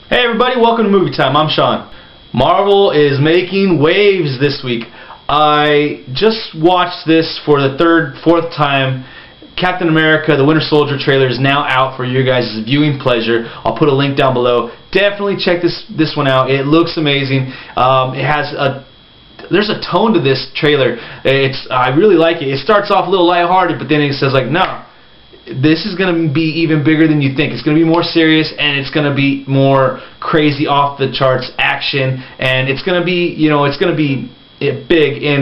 Hey everybody, welcome to Movie Time. I'm Sean. Marvel is making waves this week. I just watched this for the fourth time. Captain America, the Winter Soldier trailer is now out for you guys' viewing pleasure. I'll put a link down below. Definitely check this one out. It looks amazing. There's a tone to this trailer. I really like it. It starts off a little lighthearted, but then it says like, no, this is going to be even bigger than you think. It's going to be more serious, and it's going to be more crazy, off the charts action, and it's going to be, big in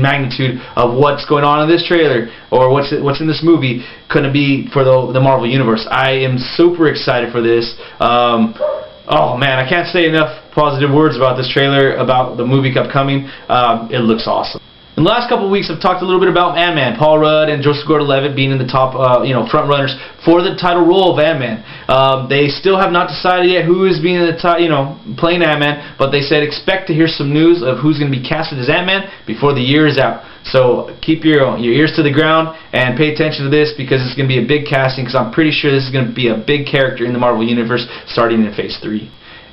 magnitude of what's going on in this trailer or what's in this movie going to be for the Marvel Universe. I am super excited for this. Oh man, I can't say enough positive words about this trailer, about the movie upcoming. It looks awesome. In the last couple of weeks, I've talked a little bit about Ant-Man. Paul Rudd and Joseph Gordon-Levitt being in the top, front runners for the title role of Ant-Man. They still have not decided yet who is being the playing Ant-Man, but they said expect to hear some news of who's going to be casted as Ant-Man before the year is out. So keep your ears to the ground and pay attention to this, because it's going to be a big casting, because I'm pretty sure this is going to be a big character in the Marvel Universe starting in Phase 3.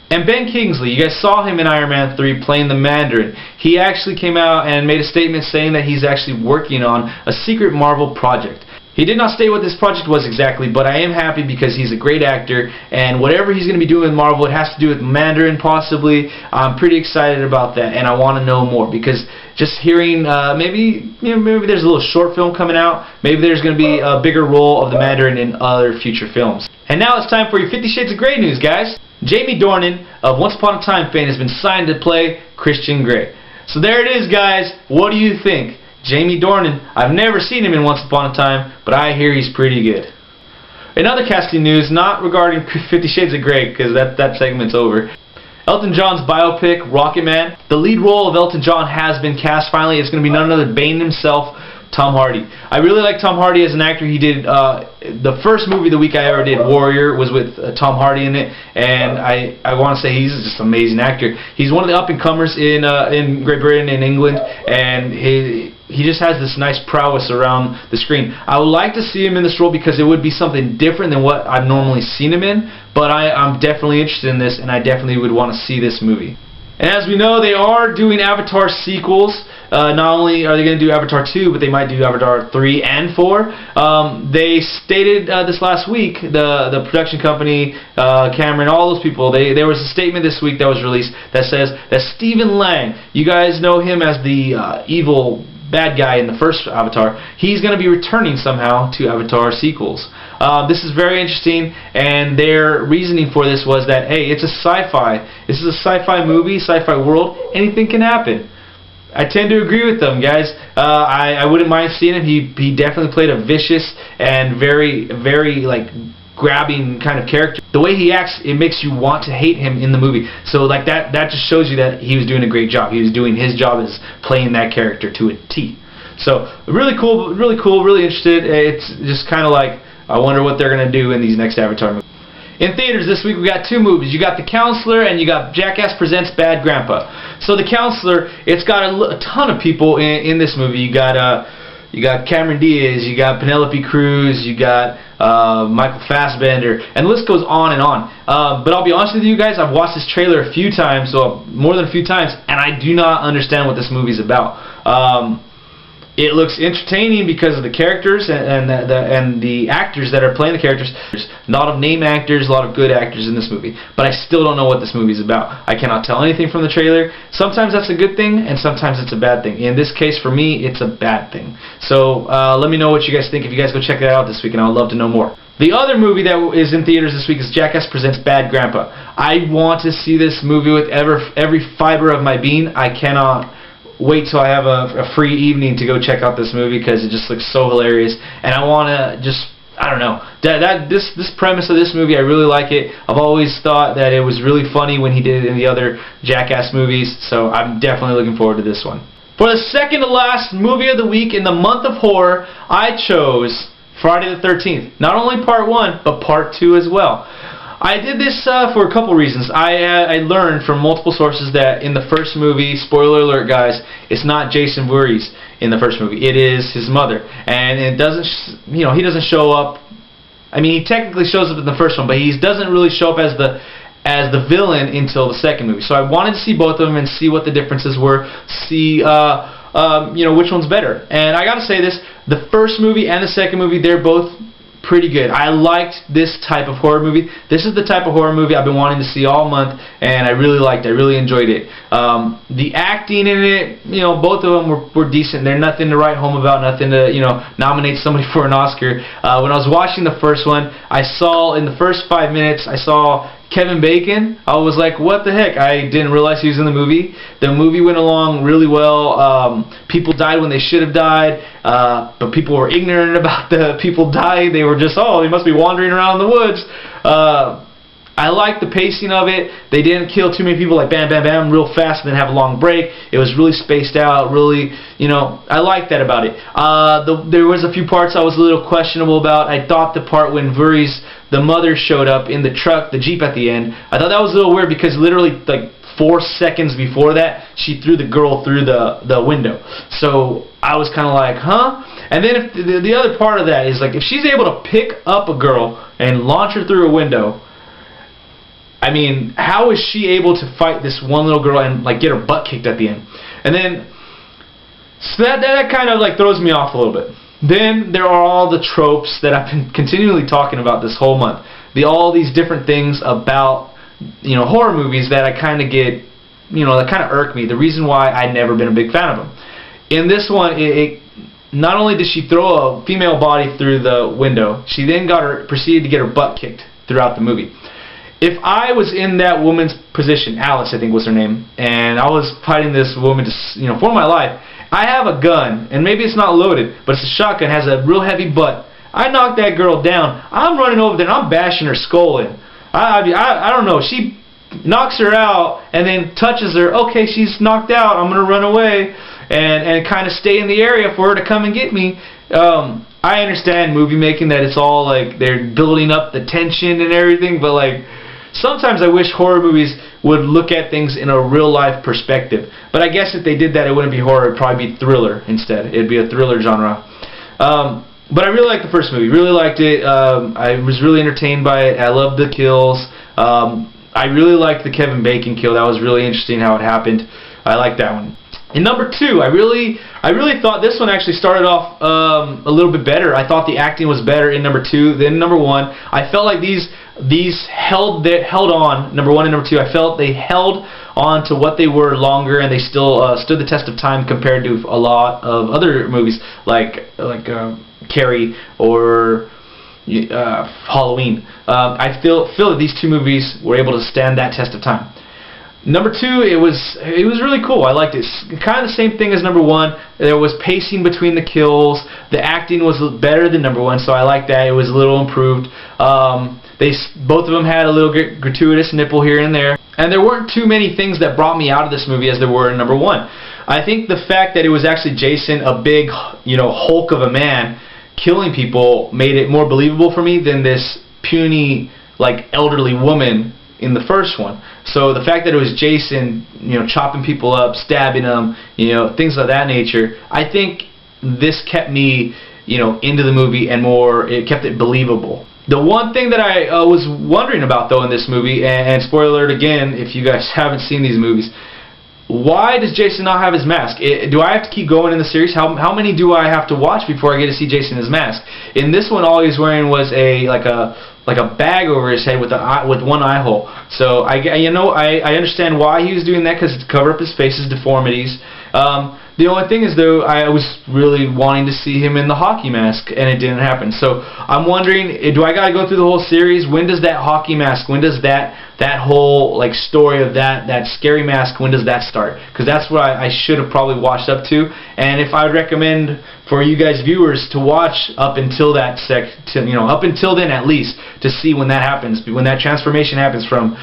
And Ben Kingsley, you guys saw him in Iron Man 3 playing the Mandarin. He actually came out and made a statement saying that he's actually working on a secret Marvel project. He did not state what this project was exactly, but I am happy because he's a great actor, and whatever he's going to be doing with Marvel, it has to do with Mandarin possibly. I'm pretty excited about that, and I want to know more, because just hearing maybe there's a little short film coming out, maybe there's going to be a bigger role of the Mandarin in other future films. And now it's time for your 50 Shades of Grey news, guys. Jamie Dornan of Once Upon a Time fame has been signed to play Christian Grey. So there it is, guys. What do you think? Jamie Dornan, I've never seen him in Once Upon a Time, but I hear he's pretty good. In other casting news, not regarding 50 Shades of Grey, because that segment's over. Elton John's biopic, Rocket Man. The lead role of Elton John has been cast finally. It's going to be none other than Bane himself, Tom Hardy. I really like Tom Hardy as an actor. He did the first movie the week I ever did, Warrior, was with Tom Hardy in it, and I want to say he's just an amazing actor. He's one of the up-and-comers in Great Britain and England, and he just has this nice prowess around the screen. I would like to see him in this role because it would be something different than what I've normally seen him in, but I'm definitely interested in this, and I definitely would want to see this movie. And as we know, they are doing Avatar sequels. Not only are they going to do Avatar 2, but they might do Avatar 3 and 4. They stated this last week, the production company, Cameron, all those people, there was a statement this week that was released that says that Stephen Lang, you guys know him as the evil bad guy in the first Avatar, he's going to be returning somehow to Avatar sequels. This is very interesting, and their reasoning for this was that, hey, it's a sci-fi. This is a sci-fi movie, sci-fi world. Anything can happen. I tend to agree with them, guys. I wouldn't mind seeing him. He definitely played a vicious and very, very grabbing kind of character. The way he acts, it makes you want to hate him in the movie. So that just shows you that he was doing a great job. He was doing his job as playing that character to a T. So really cool, really interested. It's just kind of like, I wonder what they're going to do in these next Avatar movies. In theaters this week, we got two movies. You got The Counselor and you got Jackass Presents Bad Grandpa. So The Counselor, it's got a ton of people in this movie. You got Cameron Diaz, you got Penelope Cruz, you got Michael Fassbender, and the list goes on and on. But I'll be honest with you guys, I've watched this trailer a few times, so more than a few times, and I do not understand what this movie's about. It looks entertaining because of the characters and the actors that are playing the characters. There's a lot of name actors, a lot of good actors in this movie, but I still don't know what this movie's about. I cannot tell anything from the trailer. Sometimes that's a good thing, and sometimes it's a bad thing. In this case, for me, it's a bad thing. So let me know what you guys think if you guys go check that out this week, and I would love to know more. The other movie that is in theaters this week is Jackass Presents Bad Grandpa. I want to see this movie with every fiber of my being. I cannot wait till I have a free evening to go check out this movie, because it just looks so hilarious, and I want to just, I don't know, this premise of this movie, I really like it. I've always thought that it was really funny when he did it in the other Jackass movies, so I'm definitely looking forward to this one. For the second to last movie of the week in the month of horror, I chose Friday the 13th. Not only part 1, but part 2 as well. I did this for a couple reasons. I learned from multiple sources that in the first movie, spoiler alert guys, it's not Jason Voorhees in the first movie. It is his mother, and it doesn't, he doesn't show up. I mean, he technically shows up in the first one, but he doesn't really show up as as the villain until the second movie. So I wanted to see both of them and see what the differences were, see which one's better. And I gotta say this, the first movie and the second movie, they're both pretty good. I liked this type of horror movie. This is the type of horror movie I've been wanting to see all month, and I really liked it. I really enjoyed it. The acting in it, both of them were decent. They're nothing to write home about, nothing to, nominate somebody for an Oscar. When I was watching the first one, I saw in the first 5 minutes, I saw Kevin Bacon. I was like, what the heck? I didn't realize he was in the movie. The movie went along really well. People died when they should have died, but people were ignorant about the people dying. They were just, they must be wandering around in the woods. I liked the pacing of it. They didn't kill too many people, like bam, bam, bam, real fast and then have a long break. It was really spaced out, really, I liked that about it. There was a few parts I was a little questionable about. I thought the part when the mother showed up in the truck, the Jeep at the end, I thought that was a little weird because literally like 4 seconds before that, she threw the girl through the window. So I was kind of like, huh? And then the other part of that is like, if she's able to pick up a girl and launch her through a window, I mean, how is she able to fight this one little girl and like get her butt kicked at the end? And then so that kind of like throws me off a little bit. Then there are all the tropes that I've been continually talking about this whole month. All these different things about horror movies that I kind of get, that kind of irk me. The reason why I'd never been a big fan of them. In this one, not only did she throw a female body through the window, she then proceeded to get her butt kicked throughout the movie. If I was in that woman's position, Alice I think was her name, and I was fighting this woman to, for my life, I have a gun, and maybe it's not loaded, but it's a shotgun, has a real heavy butt. I knock that girl down. I'm running over there and I'm bashing her skull in. I don't know. She knocks her out and then touches her. Okay, she's knocked out. I'm going to run away and kind of stay in the area for her to come and get me. I understand movie making, that it's all like they're building up the tension and everything, but like sometimes I wish horror movies would look at things in a real life perspective. But I guess if they did that, it wouldn't be horror, it'd probably be thriller instead. It'd be a thriller genre. But I really liked the first movie. Really liked it. I was really entertained by it. I loved the kills. I really liked the Kevin Bacon kill. That was really interesting how it happened. I liked that one. In number 2, I really thought this one actually started off a little bit better. I thought the acting was better in number 2 than number 1. I felt like these held on, number 1 and number 2. I felt they held on to what they were longer, and they still stood the test of time compared to a lot of other movies like Carrie or Halloween. I feel that these 2 movies were able to stand that test of time. Number 2, it was really cool. I liked it. Kind of the same thing as number 1. There was pacing between the kills. The acting was better than number 1, so I liked that. It was a little improved. Both of them had a little gratuitous nipple here and there. And there weren't too many things that brought me out of this movie as there were in number 1. I think the fact that it was actually Jason, a big, hulk of a man, killing people made it more believable for me than this puny, elderly woman in the first one. So the fact that it was Jason, chopping people up, stabbing them, things of that nature, I think this kept me, into the movie, and it kept it believable. The one thing that I was wondering about, though, in this movie, and spoiler alert again, if you guys haven't seen these movies, why does Jason not have his mask? Do I have to keep going in the series? How many do I have to watch before I get to see Jason in his mask? In this one, all he was wearing was a bag over his head with one eye hole. So I understand why he was doing that, because to cover up his face's deformities. The only thing is, though, I was really wanting to see him in the hockey mask, and it didn't happen. So I'm wondering, do I got to go through the whole series? When does that hockey mask, when does that whole story of that scary mask, when does that start? Because that's what I should have probably watched up to. And if I would recommend for you guys viewers to watch up until that up until then at least, to see when that happens, when that transformation happens from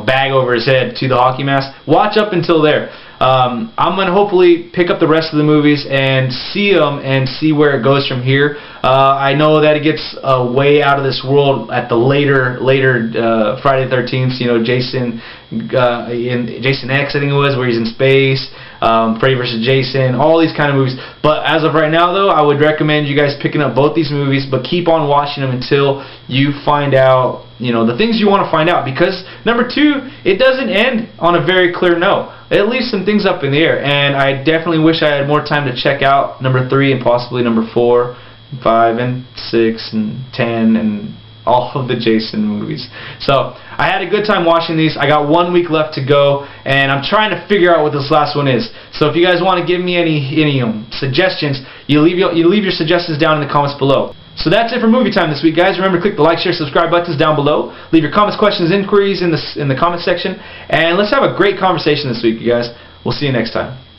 bag over his head to the hockey mask. Watch up until there. I'm going to hopefully pick up the rest of the movies and see them and see where it goes from here. I know that it gets way out of this world at the later Friday the 13th. Jason in Jason X, I think it was, where he's in space. Freddy vs. Jason, all these kind of movies. But as of right now, though, I would recommend you guys picking up both these movies, but keep on watching them until you find out, you know, the things you want to find out. Because number 2, it doesn't end on a very clear note. It leaves some things up in the air, and I definitely wish I had more time to check out number 3 and possibly number 4, 5, and 6, and 10, and all of the Jason movies. So I had a good time watching these. I got 1 week left to go, and I'm trying to figure out what this last one is. So if you guys want to give me any suggestions, you leave your suggestions down in the comments below. So that's it for movie time this week, guys. Remember to click the like, share, subscribe buttons down below. Leave your comments, questions, inquiries in the comment section, and let's have a great conversation this week, you guys. We'll see you next time.